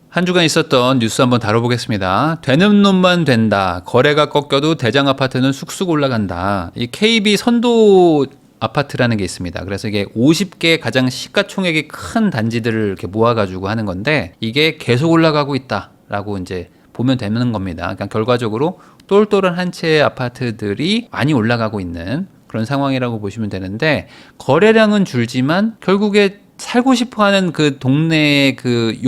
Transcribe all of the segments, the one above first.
한 주간 있었던 뉴스 한번 다뤄보겠습니다. 되는 놈만 된다. 거래가 꺾여도 대장 아파트는 쑥쑥 올라간다. 이 KB 선도 아파트라는 게 있습니다. 그래서 이게 50개 가장 시가총액이 큰 단지들을 이렇게 모아가지고 하는 건데 이게 계속 올라가고 있다라고 이제 보면 되는 겁니다. 그러니까 결과적으로 똘똘한 한 채의 아파트들이 많이 올라가고 있는 그런 상황이라고 보시면 되는데 거래량은 줄지만 결국에 살고 싶어 하는 그 동네의 그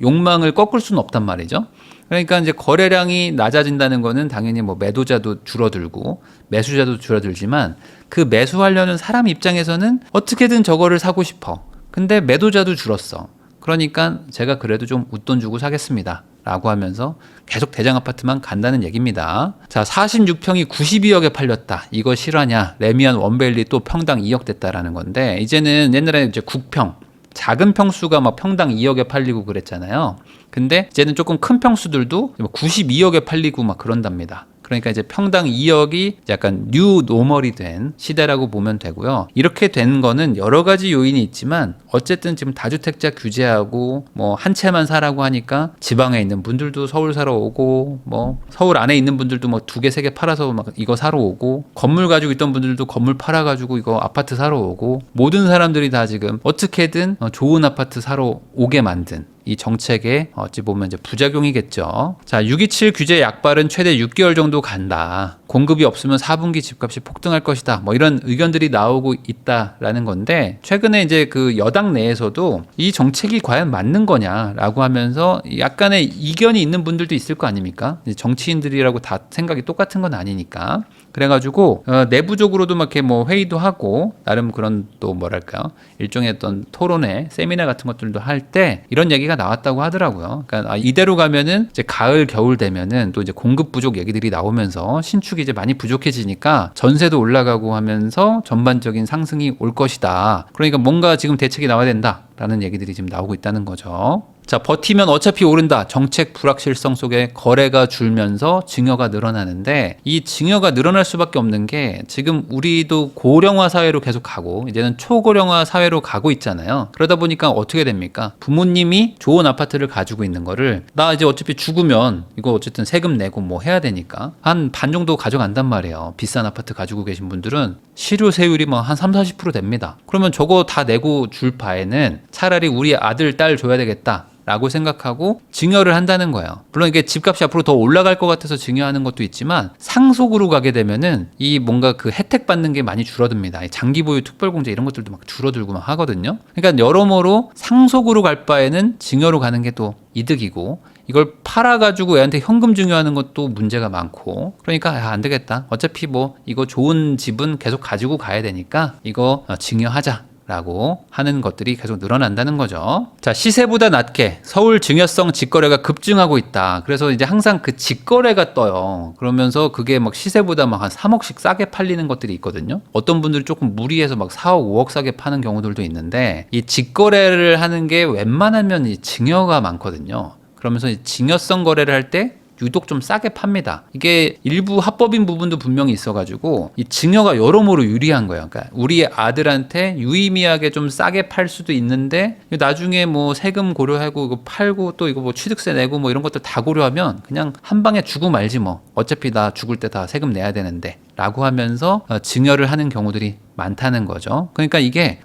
욕망을 꺾을 수는 없단 말이죠. 그러니까 이제 거래량이 낮아진다는 거는 당연히 뭐 매도자도 줄어들고 매수자도 줄어들지만 그 매수하려는 사람 입장에서는 어떻게든 저거를 사고 싶어. 근데 매도자도 줄었어. 그러니까 제가 그래도 좀 웃돈 주고 사겠습니다. 라고 하면서 계속 대장 아파트만 간다는 얘기입니다. 자, 46평이 92억에 팔렸다. 이거 실화냐? 레미안 원밸리 또 평당 2억 됐다라는 건데 이제는 옛날에 이제 국평 작은 평수가 막 평당 2억에 팔리고 그랬잖아요. 근데 이제는 조금 큰 평수들도 92억에 팔리고 막 그런답니다. 그러니까 이제 평당 2억이 약간 뉴 노멀이 된 시대라고 보면 되고요. 이렇게 된 거는 여러 가지 요인이 있지만 어쨌든 지금 다주택자 규제하고 뭐 한 채만 사라고 하니까 지방에 있는 분들도 서울 사러 오고 뭐 서울 안에 있는 분들도 뭐 2개, 3개 팔아서 막 이거 사러 오고 건물 가지고 있던 분들도 건물 팔아가지고 이거 아파트 사러 오고 모든 사람들이 다 지금 어떻게든 좋은 아파트 사러 오게 만든 이 정책의 어찌 보면 이제 부작용이겠죠. 자, 627 규제 약발은 최대 6개월 정도 간다. 공급이 없으면 4분기 집값이 폭등할 것이다. 뭐 이런 의견들이 나오고 있다라는 건데 최근에 이제 그 여당 내에서도 이 정책이 과연 맞는 거냐라고 하면서 약간의 이견이 있는 분들도 있을 거 아닙니까? 정치인들이라고 다 생각이 똑같은 건 아니니까. 그래가지고 내부적으로도 막 이렇게 뭐 회의도 하고 나름 그런 또 뭐랄까요 일종의 어떤 토론회 세미나 같은 것들도 할 때 이런 얘기가 나왔다고 하더라고요. 그러니까 이대로 가면은 이제 가을 겨울 되면은 또 이제 공급 부족 얘기들이 나오면서 신축이 이제 많이 부족해지니까 전세도 올라가고 하면서 전반적인 상승이 올 것이다. 그러니까 뭔가 지금 대책이 나와야 된다라는 얘기들이 지금 나오고 있다는 거죠. 자, 버티면 어차피 오른다. 정책 불확실성 속에 거래가 줄면서 증여가 늘어나는데 이 증여가 늘어날 수밖에 없는 게 지금 우리도 고령화 사회로 계속 가고 이제는 초고령화 사회로 가고 있잖아요. 그러다 보니까 어떻게 됩니까? 부모님이 좋은 아파트를 가지고 있는 거를 나 이제 어차피 죽으면 이거 어쨌든 세금 내고 뭐 해야 되니까 한 반 정도 가져간단 말이에요. 비싼 아파트 가지고 계신 분들은 실효세율이 뭐 한 30-40% 됩니다. 그러면 저거 다 내고 줄 바에는 차라리 우리 아들, 딸 줘야 되겠다. 라고 생각하고 증여를 한다는 거예요. 물론 이게 집값이 앞으로 더 올라갈 것 같아서 증여하는 것도 있지만 상속으로 가게 되면은 이 뭔가 그 혜택 받는 게 많이 줄어듭니다. 장기 보유 특별공제 이런 것들도 막 줄어들고 막 하거든요. 그러니까 여러모로 상속으로 갈 바에는 증여로 가는 게 또 이득이고 이걸 팔아가지고 애한테 현금 증여하는 것도 문제가 많고 그러니까 안 되겠다. 어차피 뭐 이거 좋은 집은 계속 가지고 가야 되니까 이거 증여하자. 라고 하는 것들이 계속 늘어난다는 거죠. 자, 시세보다 낮게 서울 증여성 직거래가 급증하고 있다. 그래서 이제 항상 그 직거래가 떠요. 그러면서 그게 막 시세보다 막 한 3억씩 싸게 팔리는 것들이 있거든요. 어떤 분들이 조금 무리해서 막 4억, 5억 싸게 파는 경우들도 있는데 이 직거래를 하는 게 웬만하면 이 증여가 많거든요. 그러면서 이 증여성 거래를 할 때 유독 좀 싸게 팝니다. 이게 일부 합법인 부분도 분명히 있어가지고 이 증여가 여러모로 유리한 거예요. 그러니까 우리 아들한테 유의미하게 좀 싸게 팔 수도 있는데 나중에 뭐 세금 고려하고 이거 팔고 또 이거 뭐 취득세 내고 뭐 이런 것들 다 고려하면 그냥 한 방에 주고 말지 뭐 어차피 나 죽을 때 다 세금 내야 되는데 라고 하면서 증여를 하는 경우들이 많다는 거죠. 그러니까 이게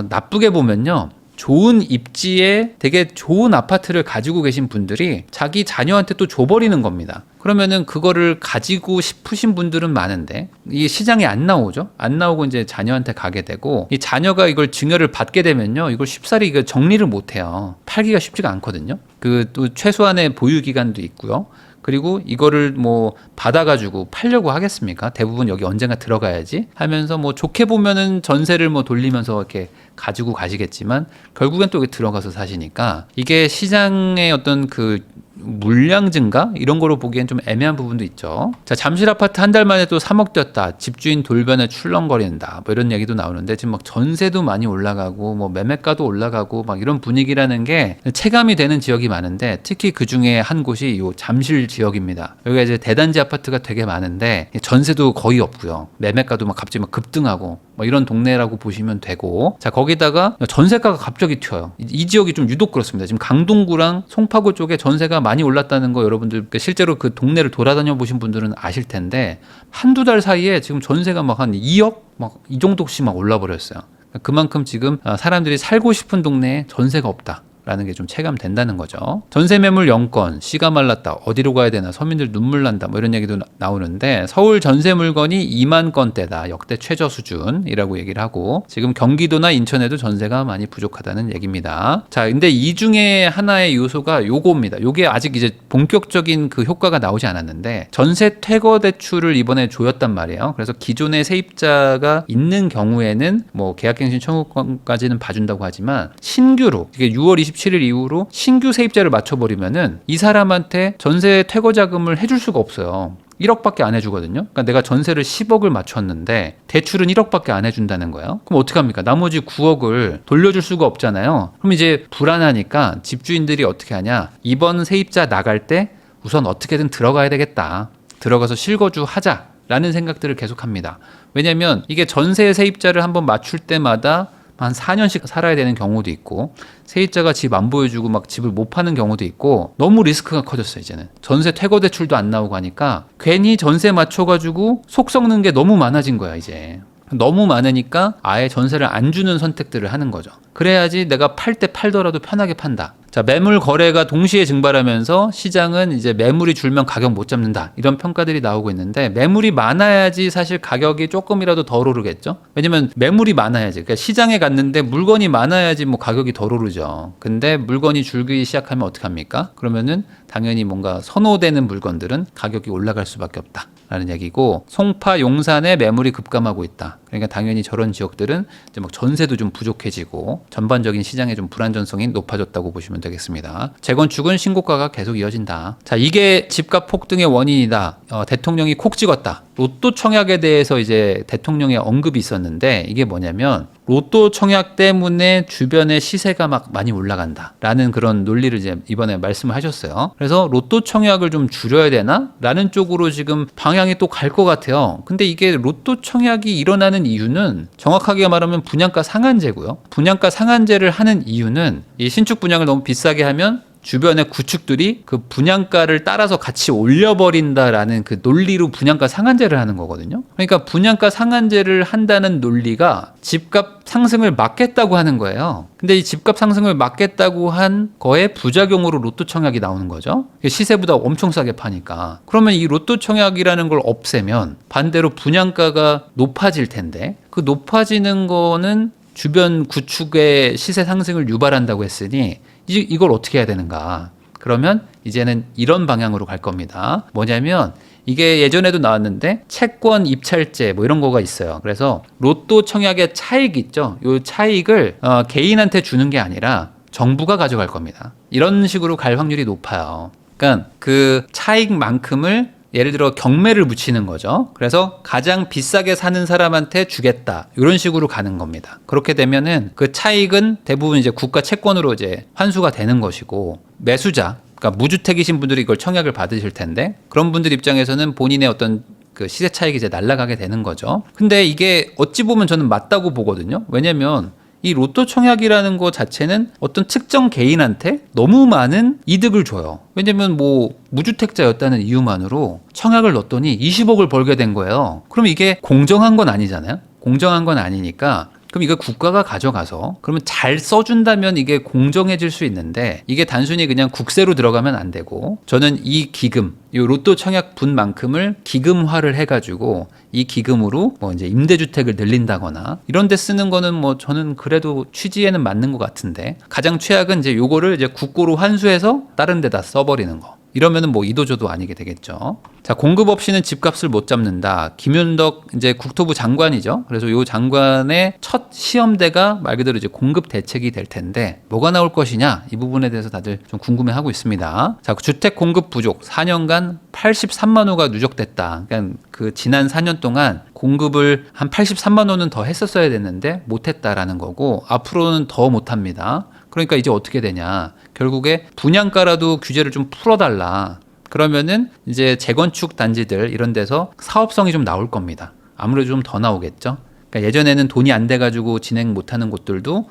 나쁘게 보면요. 좋은 입지에 되게 좋은 아파트를 가지고 계신 분들이 자기 자녀한테 또 줘버리는 겁니다. 그러면은 그거를 가지고 싶으신 분들은 많은데 이 시장에 안 나오죠. 안 나오고 이제 자녀한테 가게 되고 이 자녀가 이걸 증여를 받게 되면요. 이걸 쉽사리 이거 정리를 못 해요. 팔기가 쉽지가 않거든요. 그 또 최소한의 보유 기간도 있고요. 그리고 이거를 뭐 받아가지고 팔려고 하겠습니까? 대부분 여기 언젠가 들어가야지 하면서 뭐 좋게 보면은 전세를 뭐 돌리면서 이렇게 가지고 가시겠지만 결국엔 또 여기 들어가서 사시니까 이게 시장의 어떤 그 물량 증가 이런 거로 보기엔 좀 애매한 부분도 있죠. 자, 잠실 아파트 한 달 만에 또 3억 뛰었다. 집주인 돌변에 출렁거린다. 뭐 이런 얘기도 나오는데 지금 막 전세도 많이 올라가고 뭐 매매가도 올라가고 막 이런 분위기라는 게 체감이 되는 지역이 많은데 특히 그 중에 한 곳이 요 잠실 지역입니다. 여기가 이제 대단지 아파트가 되게 많은데 전세도 거의 없고요. 매매가도 막 갑자기 막 급등하고 뭐 이런 동네라고 보시면 되고, 자 거기다가 전세가가 갑자기 튀어요. 이 지역이 좀 유독 그렇습니다. 지금 강동구랑 송파구 쪽에 전세가 많이 올랐다는 거 여러분들 실제로 그 동네를 돌아다녀 보신 분들은 아실 텐데 한두 달 사이에 지금 전세가 막 한 2억 막 이 정도씩 막 올라 버렸어요. 그만큼 지금 사람들이 살고 싶은 동네에 전세가 없다 라는 게 좀 체감된다는 거죠. 전세 매물 영건, 씨가 말랐다, 어디로 가야 되나, 서민들 눈물 난다, 뭐 이런 얘기도 나오는데, 서울 전세 물건이 2만 건대다, 역대 최저 수준이라고 얘기를 하고, 지금 경기도나 인천에도 전세가 많이 부족하다는 얘기입니다. 자, 근데 이 중에 하나의 요소가 요겁니다. 요게 아직 이제 본격적인 그 효과가 나오지 않았는데, 전세 퇴거 대출을 이번에 조였단 말이에요. 그래서 기존의 세입자가 있는 경우에는 뭐 계약갱신 청구권까지는 봐준다고 하지만, 신규로 이게 6월 27일 이후로 신규 세입자를 맞춰버리면은 이 사람한테 전세 퇴거 자금을 해줄 수가 없어요. 1억밖에 안 해주거든요. 그러니까 내가 전세를 10억을 맞췄는데 대출은 1억밖에 안 해준다는 거예요. 그럼 어떡합니까? 나머지 9억을 돌려줄 수가 없잖아요. 그럼 이제 불안하니까 집주인들이 어떻게 하냐? 이번 세입자 나갈 때 우선 어떻게든 들어가야 되겠다. 들어가서 실거주 하자라는 생각들을 계속합니다. 왜냐하면 이게 전세 세입자를 한번 맞출 때마다 한 4년씩 살아야 되는 경우도 있고, 세입자가 집 안 보여주고 막 집을 못 파는 경우도 있고, 너무 리스크가 커졌어요. 이제는 전세 퇴거 대출도 안 나오고 하니까 괜히 전세 맞춰가지고 속 썩는 게 너무 많아진 거야. 이제 너무 많으니까 아예 전세를 안 주는 선택들을 하는 거죠. 그래야지 내가 팔 때 팔더라도 편하게 판다. 자, 매물 거래가 동시에 증발하면서 시장은 이제 매물이 줄면 가격 못 잡는다, 이런 평가들이 나오고 있는데, 매물이 많아야지 사실 가격이 조금이라도 덜 오르겠죠. 왜냐면 매물이 많아야지, 그러니까 시장에 갔는데 물건이 많아야지 뭐 가격이 덜 오르죠. 근데 물건이 줄기 시작하면 어떡합니까? 그러면은 당연히 뭔가 선호되는 물건들은 가격이 올라갈 수밖에 없다 라는 얘기고, 송파, 용산에 매물이 급감하고 있다. 그러니까 당연히 저런 지역들은 이제 막 전세도 좀 부족해지고 전반적인 시장의 좀 불안전성이 높아졌다고 보시면 되겠습니다. 재건축은 신고가가 계속 이어진다. 자, 이게 집값 폭등의 원인이다. 대통령이 콕 찍었다. 로또 청약에 대해서 이제 대통령의 언급이 있었는데, 이게 뭐냐면 로또 청약 때문에 주변의 시세가 막 많이 올라간다 라는 그런 논리를 이제 이번에 말씀을 하셨어요. 그래서 로또 청약을 좀 줄여야 되나? 라는 쪽으로 지금 방향이 또 갈 것 같아요. 근데 이게 로또 청약이 일어나는 이유는 정확하게 말하면 분양가 상한제고요. 분양가 상한제를 하는 이유는 이 신축 분양을 너무 비싸게 하면 주변의 구축들이 그 분양가를 따라서 같이 올려버린다라는 그 논리로 분양가 상한제를 하는 거거든요. 그러니까 분양가 상한제를 한다는 논리가 집값 상승을 막겠다고 하는 거예요. 근데 이 집값 상승을 막겠다고 한 거에 부작용으로 로또 청약이 나오는 거죠. 시세보다 엄청 싸게 파니까. 그러면 이 로또 청약이라는 걸 없애면 반대로 분양가가 높아질 텐데, 그 높아지는 거는 주변 구축의 시세 상승을 유발한다고 했으니 이걸 어떻게 해야 되는가? 그러면 이제는 이런 방향으로 갈 겁니다. 뭐냐면 이게 예전에도 나왔는데 채권 입찰제 뭐 이런 거가 있어요. 그래서 로또 청약의 차익 있죠. 이 차익을 개인한테 주는 게 아니라 정부가 가져갈 겁니다. 이런 식으로 갈 확률이 높아요. 그러니까 그 차익만큼을 예를 들어 경매를 붙이는 거죠. 그래서 가장 비싸게 사는 사람한테 주겠다, 이런 식으로 가는 겁니다. 그렇게 되면은 그 차익은 대부분 이제 국가 채권으로 이제 환수가 되는 것이고, 매수자, 그러니까 무주택이신 분들이 이걸 청약을 받으실 텐데, 그런 분들 입장에서는 본인의 어떤 그 시세 차익이 이제 날아가게 되는 거죠. 근데 이게 어찌 보면 저는 맞다고 보거든요. 왜냐면 이 로또 청약이라는 거 자체는 어떤 특정 개인한테 너무 많은 이득을 줘요. 왜냐면 뭐 무주택자였다는 이유만으로 청약을 넣었더니 20억을 벌게 된 거예요. 그럼 이게 공정한 건 아니잖아요. 공정한 건 아니니까 그럼 이거 국가가 가져가서 그러면 잘 써준다면 이게 공정해질 수 있는데, 이게 단순히 그냥 국세로 들어가면 안 되고, 저는 이 기금, 이 로또 청약 분만큼을 기금화를 해가지고 이 기금으로 뭐 이제 임대주택을 늘린다거나 이런 데 쓰는 거는 뭐 저는 그래도 취지에는 맞는 것 같은데, 가장 최악은 이제 요거를 이제 국고로 환수해서 다른 데다 써버리는 거. 이러면은 뭐 이도저도 아니게 되겠죠. 자, 공급 없이는 집값을 못 잡는다. 김윤덕 이제 국토부 장관이죠. 그래서 이 장관의 첫 시험대가 말 그대로 이제 공급 대책이 될 텐데, 뭐가 나올 것이냐, 이 부분에 대해서 다들 좀 궁금해하고 있습니다. 자, 주택 공급 부족 4년간 83만 호가 누적됐다. 그러니까 그 지난 4년 동안 공급을 한 83만 호는 더 했었어야 됐는데 못했다라는 거고, 앞으로는 더 못합니다. 그러니까 이제 어떻게 되냐, 결국에 분양가라도 규제를 좀 풀어달라. 그러면은 이제 재건축 단지들 이런 데서 사업성이 좀 나올 겁니다. 아무래도 좀 더 나오겠죠. 그러니까 예전에는 돈이 안 돼가지고 진행 못하는 곳들도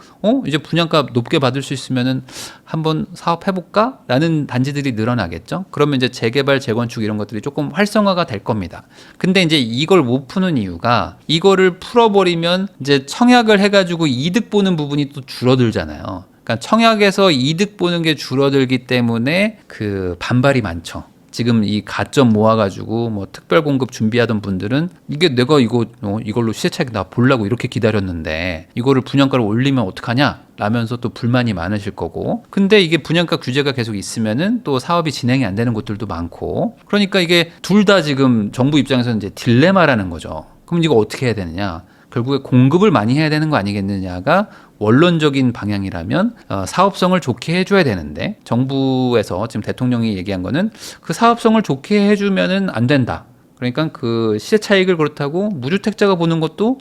이제 분양가 높게 받을 수 있으면은 한번 사업해볼까? 라는 단지들이 늘어나겠죠. 그러면 이제 재개발, 재건축 이런 것들이 조금 활성화가 될 겁니다. 근데 이제 이걸 못 푸는 이유가 이거를 풀어버리면 이제 청약을 해가지고 이득 보는 부분이 또 줄어들잖아요. 그러니까 청약에서 이득 보는 게 줄어들기 때문에 그 반발이 많죠. 지금 이 가점 모아가지고 뭐 특별 공급 준비하던 분들은 이게 내가 이걸로 시세 차익 나 보려고 이렇게 기다렸는데 이거를 분양가를 올리면 어떡하냐? 라면서 또 불만이 많으실 거고. 근데 이게 분양가 규제가 계속 있으면은 또 사업이 진행이 안 되는 곳들도 많고. 그러니까 이게 둘 다 지금 정부 입장에서는 이제 딜레마라는 거죠. 그럼 이거 어떻게 해야 되느냐? 결국에 공급을 많이 해야 되는 거 아니겠느냐가 원론적인 방향이라면 사업성을 좋게 해줘야 되는데 정부에서 지금 대통령이 얘기한 거는 그 사업성을 좋게 해주면은 안 된다. 그러니까 그 시세 차익을 그렇다고 무주택자가 보는 것도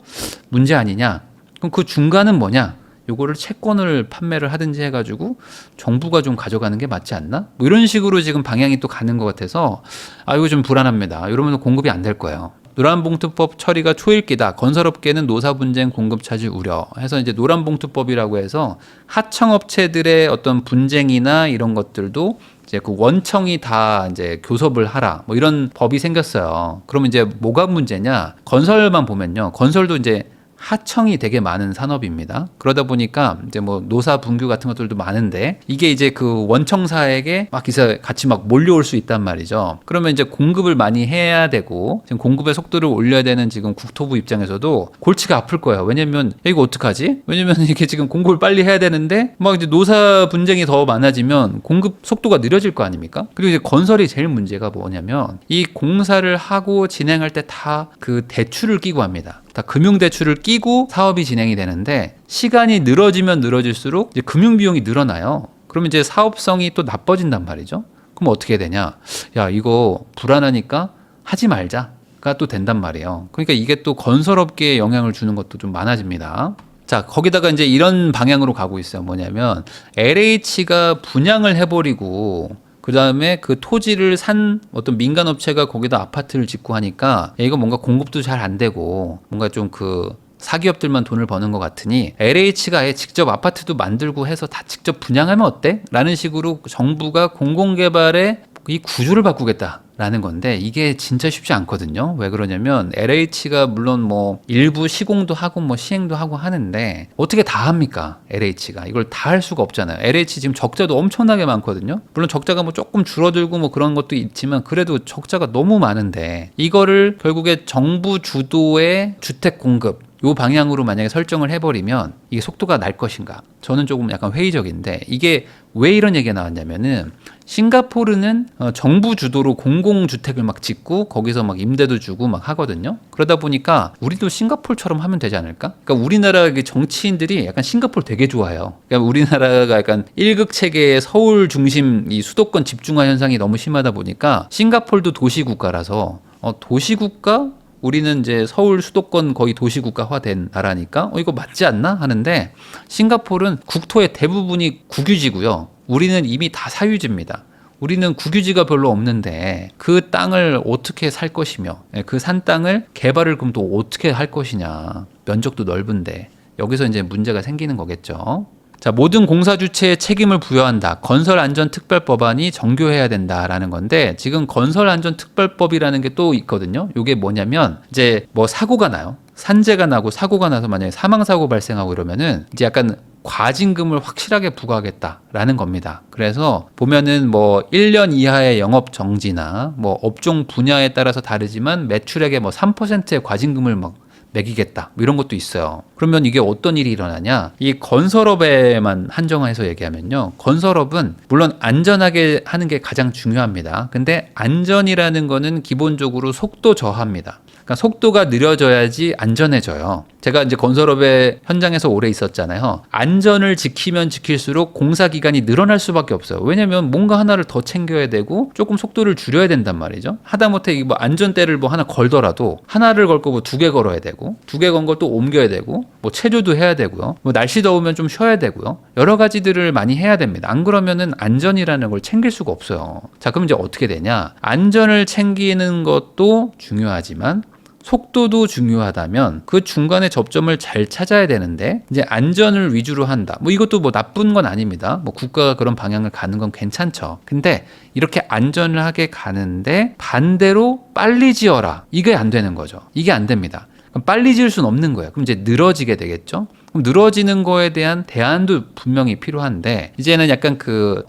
문제 아니냐. 그럼 그 중간은 뭐냐? 요거를 채권을 판매를 하든지 해가지고 정부가 좀 가져가는 게 맞지 않나? 뭐 이런 식으로 지금 방향이 또 가는 것 같아서 이거 좀 불안합니다. 이러면 공급이 안 될 거예요. 노란봉투법 처리가 초읽기다. 건설업계는 노사 분쟁 공급 차질 우려. 해서 이제 노란봉투법이라고 해서 하청업체들의 어떤 분쟁이나 이런 것들도 이제 그 원청이 다 이제 교섭을 하라. 뭐 이런 법이 생겼어요. 그러면 이제 뭐가 문제냐? 건설만 보면요. 건설도 이제 하청이 되게 많은 산업입니다. 그러다 보니까 이제 뭐 노사 분규 같은 것들도 많은데 이게 이제 그 원청사에게 막 기사 같이 막 몰려올 수 있단 말이죠. 그러면 이제 공급을 많이 해야 되고 지금 공급의 속도를 올려야 되는 지금 국토부 입장에서도 골치가 아플 거예요. 왜냐면 이거 어떡하지? 왜냐면 이게 지금 공급을 빨리 해야 되는데 막 이제 노사 분쟁이 더 많아지면 공급 속도가 느려질 거 아닙니까? 그리고 이제 건설이 제일 문제가 뭐냐면 이 공사를 하고 진행할 때 다 그 대출을 끼고 합니다. 다 금융대출을 끼고 사업이 진행이 되는데 시간이 늘어지면 늘어질수록 이제 금융비용이 늘어나요. 그러면 이제 사업성이 또 나빠진단 말이죠. 그럼 어떻게 되냐? 야, 이거 불안하니까 하지 말자가 또 된단 말이에요. 그러니까 이게 또 건설업계에 영향을 주는 것도 좀 많아집니다. 자, 거기다가 이제 이런 방향으로 가고 있어요. 뭐냐면 LH가 분양을 해버리고 그 다음에 그 토지를 산 어떤 민간 업체가 거기다 아파트를 짓고 하니까 이거 뭔가 공급도 잘 안 되고 뭔가 좀 그 사기업들만 돈을 버는 것 같으니 LH가 아예 직접 아파트도 만들고 해서 다 직접 분양하면 어때? 라는 식으로 정부가 공공개발의 이 구조를 바꾸겠다라는 건데 이게 진짜 쉽지 않거든요. 왜 그러냐면 LH가 물론 뭐 일부 시공도 하고 뭐 시행도 하고 하는데 어떻게 다 합니까? LH가 이걸 다 할 수가 없잖아요. LH 지금 적자도 엄청나게 많거든요. 물론 적자가 뭐 조금 줄어들고 뭐 그런 것도 있지만 그래도 적자가 너무 많은데 이거를 결국에 정부 주도의 주택 공급 요 방향으로 만약에 설정을 해버리면 이게 속도가 날 것인가? 저는 조금 약간 회의적인데 이게 왜 이런 얘기가 나왔냐면은 싱가포르는 정부 주도로 공공주택을 막 짓고 거기서 막 임대도 주고 막 하거든요. 그러다 보니까 우리도 싱가포르처럼 하면 되지 않을까? 그러니까 우리나라 정치인들이 약간 싱가포르 되게 좋아해요. 그러니까 우리나라가 약간 일극 체계의 서울 중심 이 수도권 집중화 현상이 너무 심하다 보니까 싱가포르도 도시국가라서 도시국가 우리는 이제 서울 수도권 거의 도시국가화된 나라니까 이거 맞지 않나 하는데 싱가포르는 국토의 대부분이 국유지고요. 우리는 이미 다 사유지입니다. 우리는 국유지가 별로 없는데 그 땅을 어떻게 살 것이며 그 산 땅을 개발을 그럼 또 어떻게 할 것이냐. 면적도 넓은데 여기서 이제 문제가 생기는 거겠죠. 자, 모든 공사 주체에 책임을 부여한다. 건설안전특별법안이 정교해야 된다라는 건데 지금 건설안전특별법이라는 게 또 있거든요. 이게 뭐냐면 이제 뭐 사고가 나요. 산재가 나고 사고가 나서 만약에 사망사고 발생하고 이러면은 이제 약간 과징금을 확실하게 부과하겠다라는 겁니다. 그래서 보면은 뭐 1년 이하의 영업 정지나 뭐 업종 분야에 따라서 다르지만 매출액의 뭐 3%의 과징금을 막 매기겠다 뭐 이런 것도 있어요. 그러면 이게 어떤 일이 일어나냐? 이 건설업에만 한정해서 얘기하면요. 건설업은 물론 안전하게 하는 게 가장 중요합니다. 근데 안전이라는 거는 기본적으로 속도 저하입니다. 그러니까 속도가 느려져야지 안전해져요. 제가 이제 건설업의 현장에서 오래 있었잖아요. 안전을 지키면 지킬수록 공사 기간이 늘어날 수밖에 없어요. 왜냐면 뭔가 하나를 더 챙겨야 되고 조금 속도를 줄여야 된단 말이죠. 하다못해 뭐 안전대를 뭐 하나 걸더라도 하나를 걸 거고 두 개 걸어야 되고 두 개 건 걸 또 옮겨야 되고 뭐 체조도 해야 되고요. 뭐 날씨 더우면 좀 쉬어야 되고요. 여러 가지들을 많이 해야 됩니다. 안 그러면은 안전이라는 걸 챙길 수가 없어요. 자, 그럼 이제 어떻게 되냐? 안전을 챙기는 것도 중요하지만 속도도 중요하다면 그 중간에 접점을 잘 찾아야 되는데 이제 안전을 위주로 한다. 뭐 이것도 뭐 나쁜 건 아닙니다. 뭐 국가가 그런 방향을 가는 건 괜찮죠. 근데 이렇게 안전을 하게 가는데 반대로 빨리 지어라. 이게 안 되는 거죠. 이게 안 됩니다. 그럼 빨리 지을 수는 없는 거예요. 그럼 이제 늘어지게 되겠죠. 그럼 늘어지는 거에 대한 대안도 분명히 필요한데 이제는 약간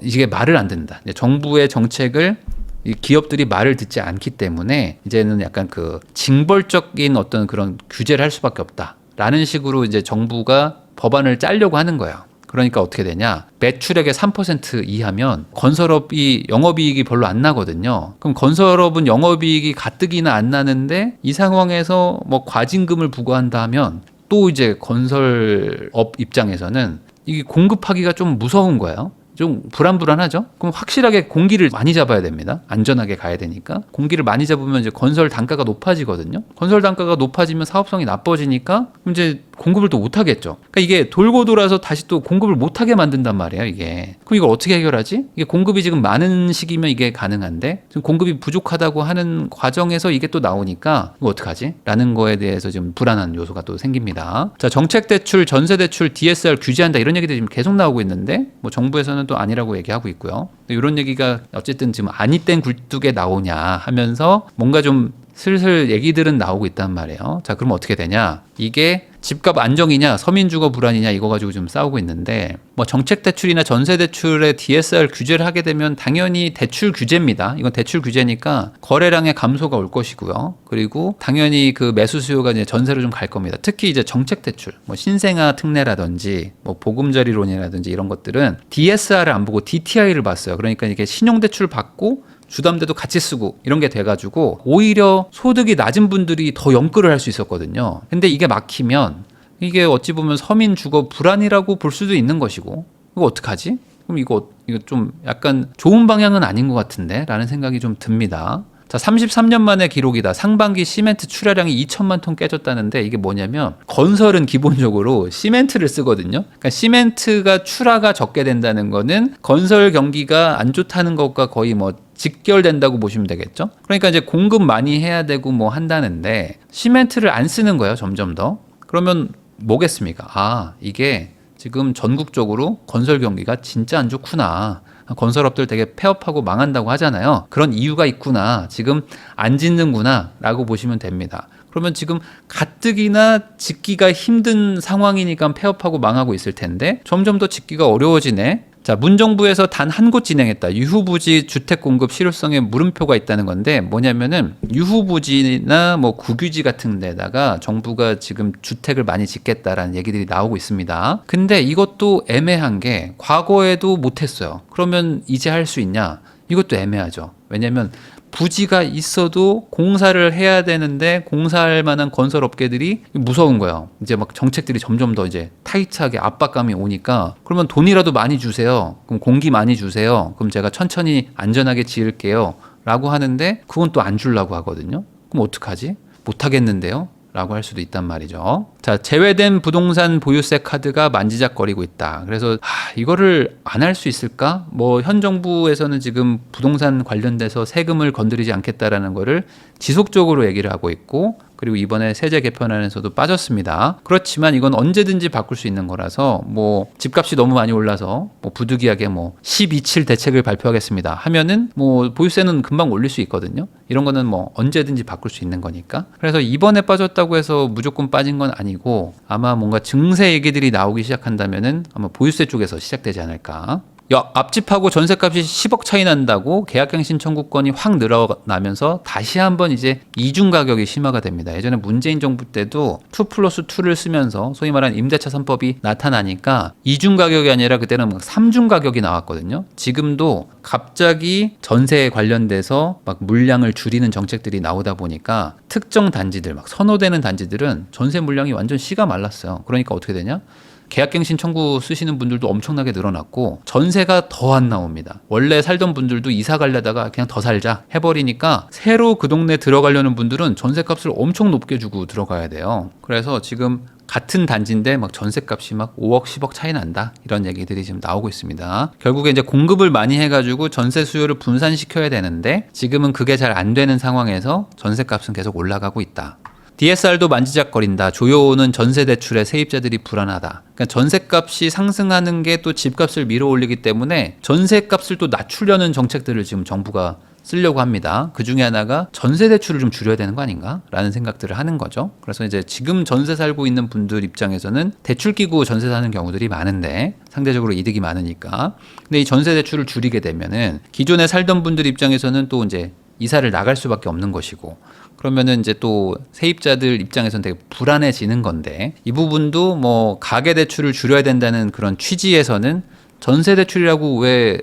이게 말을 안 듣는다. 정부의 정책을 이 기업들이 말을 듣지 않기 때문에 이제는 약간 징벌적인 어떤 그런 규제를 할 수밖에 없다라는 식으로 이제 정부가 법안을 짜려고 하는 거예요. 그러니까 어떻게 되냐? 매출액의 3% 이하면 건설업이 영업이익이 별로 안 나거든요. 그럼 건설업은 영업이익이 가뜩이나 안 나는데 이 상황에서 뭐 과징금을 부과한다 하면 또 이제 건설업 입장에서는 이게 공급하기가 좀 무서운 거예요. 좀 불안불안하죠? 그럼 확실하게 공기를 많이 잡아야 됩니다. 안전하게 가야 되니까. 공기를 많이 잡으면 이제 건설 단가가 높아지거든요. 건설 단가가 높아지면 사업성이 나빠지니까 이제 공급을 또 못하겠죠. 그러니까 이게 돌고 돌아서 다시 또 공급을 못하게 만든단 말이에요, 이게. 그럼 이걸 어떻게 해결하지? 이게 공급이 지금 많은 시기면 이게 가능한데 지금 공급이 부족하다고 하는 과정에서 이게 또 나오니까 이거 어떡하지? 라는 거에 대해서 좀 불안한 요소가 또 생깁니다. 자, 정책대출, 전세대출, DSR 규제한다 이런 얘기들이 지금 계속 나오고 있는데 뭐 정부에서는 또 아니라고 얘기하고 있고요. 이런 얘기가 어쨌든 지금 아니 땐 굴뚝에 나오냐 하면서 뭔가 좀 슬슬 얘기들은 나오고 있단 말이에요. 자, 그럼 어떻게 되냐? 이게 집값 안정이냐, 서민주거 불안이냐 이거 가지고 좀 싸우고 있는데 뭐 정책대출이나 전세대출에 DSR 규제를 하게 되면 당연히 대출 규제입니다. 이건 대출 규제니까 거래량의 감소가 올 것이고요. 그리고 당연히 매수 수요가 이제 전세로 좀 갈 겁니다. 특히 이제 정책대출, 뭐 신생아 특례라든지 뭐 보금자리론이라든지 이런 것들은 DSR을 안 보고 DTI를 봤어요. 그러니까 이게 신용대출 받고 주담대도 같이 쓰고 이런 게 돼가지고 오히려 소득이 낮은 분들이 더 연끌을 할 수 있었거든요. 근데 이게 막히면 이게 어찌 보면 서민 주거 불안이라고 볼 수도 있는 것이고 이거 어떡하지? 그럼 이거 좀 약간 좋은 방향은 아닌 것 같은데 라는 생각이 좀 듭니다. 자, 33년 만의 기록이다. 상반기 시멘트 출하량이 2천만 톤 깨졌다는데 이게 뭐냐면 건설은 기본적으로 시멘트를 쓰거든요. 그러니까 시멘트가 출하가 적게 된다는 거는 건설 경기가 안 좋다는 것과 거의 뭐 직결된다고 보시면 되겠죠. 그러니까 이제 공급 많이 해야 되고 뭐 한다는데 시멘트를 안 쓰는 거예요. 점점 더. 그러면 뭐겠습니까? 아, 이게 지금 전국적으로 건설 경기가 진짜 안 좋구나. 건설업들 되게 폐업하고 망한다고 하잖아요. 그런 이유가 있구나. 지금 안 짓는구나 라고 보시면 됩니다. 그러면 지금 가뜩이나 짓기가 힘든 상황이니까 폐업하고 망하고 있을 텐데 점점 더 짓기가 어려워지네. 자, 문정부에서 단 한 곳 진행했다. 유후부지 주택 공급 실효성에 물음표가 있다는 건데 뭐냐면은 유후부지나 뭐 국유지 같은 데다가 정부가 지금 주택을 많이 짓겠다라는 얘기들이 나오고 있습니다. 근데 이것도 애매한 게 과거에도 못했어요. 그러면 이제 할 수 있냐? 이것도 애매하죠. 왜냐면 부지가 있어도 공사를 해야 되는데 공사할 만한 건설 업계들이 무서운 거예요. 이제 막 정책들이 점점 더 이제 타이트하게 압박감이 오니까 그러면 돈이라도 많이 주세요. 그럼 공기 많이 주세요. 그럼 제가 천천히 안전하게 지을게요. 라고 하는데 그건 또 안 주려고 하거든요. 그럼 어떡하지? 못 하겠는데요? 라고 할 수도 있단 말이죠. 자, 제외된 부동산 보유세 카드가 만지작거리고 있다. 그래서 이거를 안 할 수 있을까? 뭐 현 정부에서는 지금 부동산 관련돼서 세금을 건드리지 않겠다라는 거를 지속적으로 얘기를 하고 있고 그리고 이번에 세제 개편안에서도 빠졌습니다. 그렇지만 이건 언제든지 바꿀 수 있는 거라서 뭐 집값이 너무 많이 올라서 뭐 부득이하게 뭐 12.7 대책을 발표하겠습니다 하면은 뭐 보유세는 금방 올릴 수 있거든요. 이런 거는 뭐 언제든지 바꿀 수 있는 거니까. 그래서 이번에 빠졌다고 해서 무조건 빠진 건 아니고 아마 뭔가 증세 얘기들이 나오기 시작한다면은 아마 보유세 쪽에서 시작되지 않을까. 앞집하고 전셋값이 10억 차이 난다고 계약갱신 청구권이 확 늘어나면서 다시 한번 이제 이중 가격이 심화가 됩니다. 예전에 문재인 정부 때도 2+2를 쓰면서 소위 말하는 임대차 3법이 나타나니까 이중 가격이 아니라 그때는 막 3중 가격이 나왔거든요. 지금도 갑자기 전세에 관련돼서 막 물량을 줄이는 정책들이 나오다 보니까 특정 단지들 막 선호되는 단지들은 전세 물량이 완전 씨가 말랐어요. 그러니까 어떻게 되냐? 계약갱신 청구 쓰시는 분들도 엄청나게 늘어났고 전세가 더 안 나옵니다. 원래 살던 분들도 이사 가려다가 그냥 더 살자 해버리니까 새로 그 동네 들어가려는 분들은 전세값을 엄청 높게 주고 들어가야 돼요. 그래서 지금 같은 단지인데 막 전세값이 막 5억, 10억 차이 난다. 이런 얘기들이 지금 나오고 있습니다. 결국에 이제 공급을 많이 해가지고 전세 수요를 분산시켜야 되는데 지금은 그게 잘 안 되는 상황에서 전세값은 계속 올라가고 있다. DSR도 만지작거린다. 조여오는 전세 대출에 세입자들이 불안하다. 그러니까 전세값이 상승하는 게 또 집값을 밀어올리기 때문에 전세값을 또 낮추려는 정책들을 지금 정부가 쓰려고 합니다. 그 중에 하나가 전세 대출을 좀 줄여야 되는 거 아닌가? 라는 생각들을 하는 거죠. 그래서 이제 지금 전세 살고 있는 분들 입장에서는 대출 끼고 전세 사는 경우들이 많은데 상대적으로 이득이 많으니까. 근데 이 전세 대출을 줄이게 되면은 기존에 살던 분들 입장에서는 또 이제 이사를 나갈 수밖에 없는 것이고, 그러면은 이제 또 세입자들 입장에서는 되게 불안해지는 건데, 이 부분도 뭐 가계 대출을 줄여야 된다는 그런 취지에서는 전세 대출이라고 왜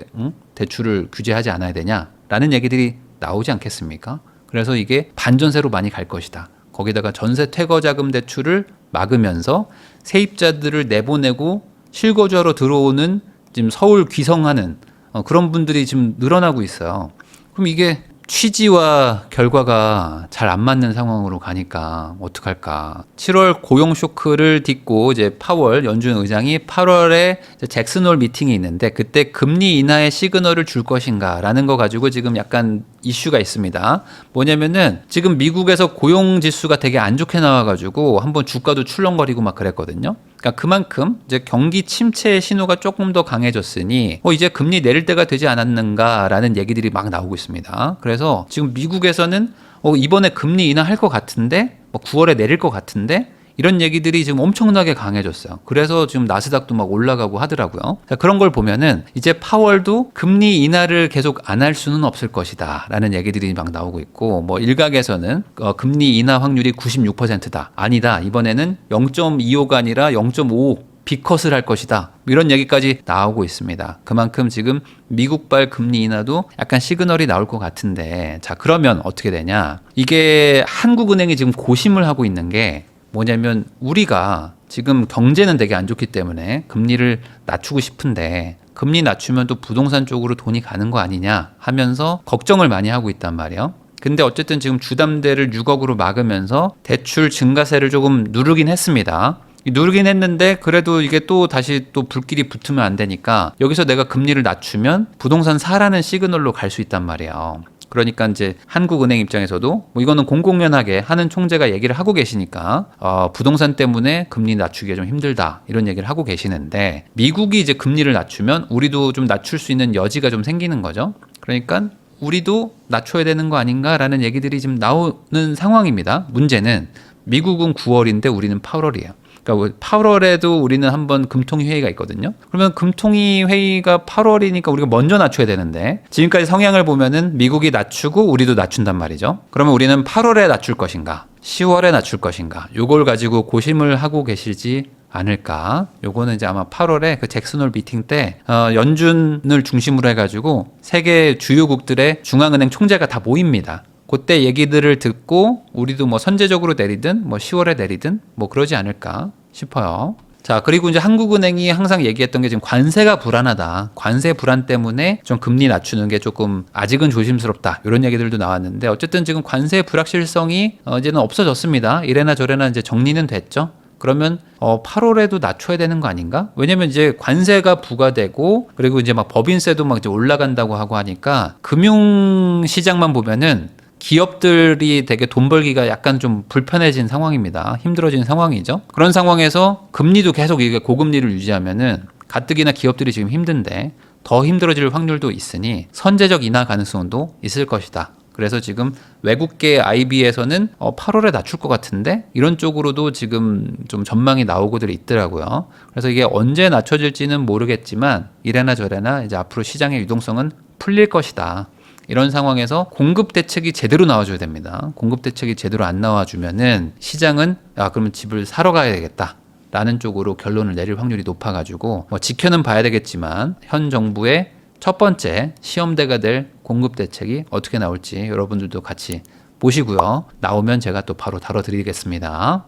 대출을 규제하지 않아야 되냐라는 얘기들이 나오지 않겠습니까? 그래서 이게 반전세로 많이 갈 것이다. 거기다가 전세 퇴거자금 대출을 막으면서 세입자들을 내보내고 실거주하러 들어오는 지금 서울 귀성하는 그런 분들이 지금 늘어나고 있어요. 그럼 이게 취지와 결과가 잘 안 맞는 상황으로 가니까 어떡할까. 7월 고용 쇼크를 딛고 이제 파월 연준 의장이 8월에 잭슨홀 미팅이 있는데 그때 금리 인하의 시그널을 줄 것인가라는 거 가지고 지금 약간 이슈가 있습니다. 뭐냐면은 지금 미국에서 고용 지수가 되게 안 좋게 나와가지고 한번 주가도 출렁거리고 막 그랬거든요. 그러니까 그만큼 이제 경기 침체의 신호가 조금 더 강해졌으니 이제 금리 내릴 때가 되지 않았는가라는 얘기들이 막 나오고 있습니다. 그래서 지금 미국에서는 이번에 금리 인하할 것 같은데 9월에 내릴 것 같은데 이런 얘기들이 지금 엄청나게 강해졌어요. 그래서 지금 나스닥도 막 올라가고 하더라고요. 자, 그런 걸 보면은 이제 파월도 금리 인하를 계속 안 할 수는 없을 것이다 라는 얘기들이 막 나오고 있고, 뭐 일각에서는 금리 인하 확률이 96%다. 아니다. 이번에는 0.25가 아니라 0.5 비컷을 할 것이다. 이런 얘기까지 나오고 있습니다. 그만큼 지금 미국발 금리 인하도 약간 시그널이 나올 것 같은데, 자, 그러면 어떻게 되냐? 이게 한국은행이 지금 고심을 하고 있는 게 뭐냐면, 우리가 지금 경제는 되게 안 좋기 때문에 금리를 낮추고 싶은데 금리 낮추면 또 부동산 쪽으로 돈이 가는 거 아니냐 하면서 걱정을 많이 하고 있단 말이에요. 근데 어쨌든 지금 주담대를 6억으로 막으면서 대출 증가세를 조금 누르긴 했습니다. 누르긴 했는데 그래도 이게 또 다시 또 불길이 붙으면 안 되니까 여기서 내가 금리를 낮추면 부동산 사라는 시그널로 갈 수 있단 말이에요. 그러니까 이제 한국은행 입장에서도 뭐 이거는 공공연하게 하는 총재가 얘기를 하고 계시니까 부동산 때문에 금리 낮추기가 좀 힘들다 이런 얘기를 하고 계시는데, 미국이 이제 금리를 낮추면 우리도 좀 낮출 수 있는 여지가 좀 생기는 거죠. 그러니까 우리도 낮춰야 되는 거 아닌가라는 얘기들이 지금 나오는 상황입니다. 문제는 미국은 9월인데 우리는 8월이에요. 그러니까 8월에도 우리는 한번 금통위 회의가 있거든요. 그러면 금통위 회의가 8월이니까 우리가 먼저 낮춰야 되는데, 지금까지 성향을 보면은 미국이 낮추고 우리도 낮춘단 말이죠. 그러면 우리는 8월에 낮출 것인가 10월에 낮출 것인가, 요걸 가지고 고심을 하고 계시지 않을까. 요거는 이제 아마 8월에 그 잭슨홀 미팅 때 연준을 중심으로 해가지고 세계 주요국들의 중앙은행 총재가 다 모입니다. 그때 얘기들을 듣고 우리도 뭐 선제적으로 내리든 뭐 10월에 내리든 뭐 그러지 않을까 싶어요. 자, 그리고 이제 한국은행이 항상 얘기했던 게 지금 관세가 불안하다. 관세 불안 때문에 좀 금리 낮추는 게 조금 아직은 조심스럽다. 이런 얘기들도 나왔는데, 어쨌든 지금 관세 불확실성이 이제는 없어졌습니다. 이래나 저래나 이제 정리는 됐죠. 그러면 8월에도 낮춰야 되는 거 아닌가? 왜냐면 이제 관세가 부과되고 그리고 이제 막 법인세도 막 이제 올라간다고 하고 하니까 금융 시장만 보면은 기업들이 되게 돈 벌기가 약간 좀 불편해진 상황입니다. 힘들어진 상황이죠. 그런 상황에서 금리도 계속 이게 고금리를 유지하면은 가뜩이나 기업들이 지금 힘든데 더 힘들어질 확률도 있으니 선제적 인하 가능성도 있을 것이다. 그래서 지금 외국계 IB에서는 8월에 낮출 것 같은데 이런 쪽으로도 지금 좀 전망이 나오고들 있더라고요. 그래서 이게 언제 낮춰질지는 모르겠지만 이래나 저래나 이제 앞으로 시장의 유동성은 풀릴 것이다. 이런 상황에서 공급 대책이 제대로 나와줘야 됩니다. 공급 대책이 제대로 안 나와주면은 시장은 그러면 집을 사러 가야 되겠다 라는 쪽으로 결론을 내릴 확률이 높아가지고 뭐 지켜는 봐야 되겠지만 현 정부의 첫 번째 시험대가 될 공급 대책이 어떻게 나올지 여러분들도 같이 보시고요. 나오면 제가 또 바로 다뤄드리겠습니다.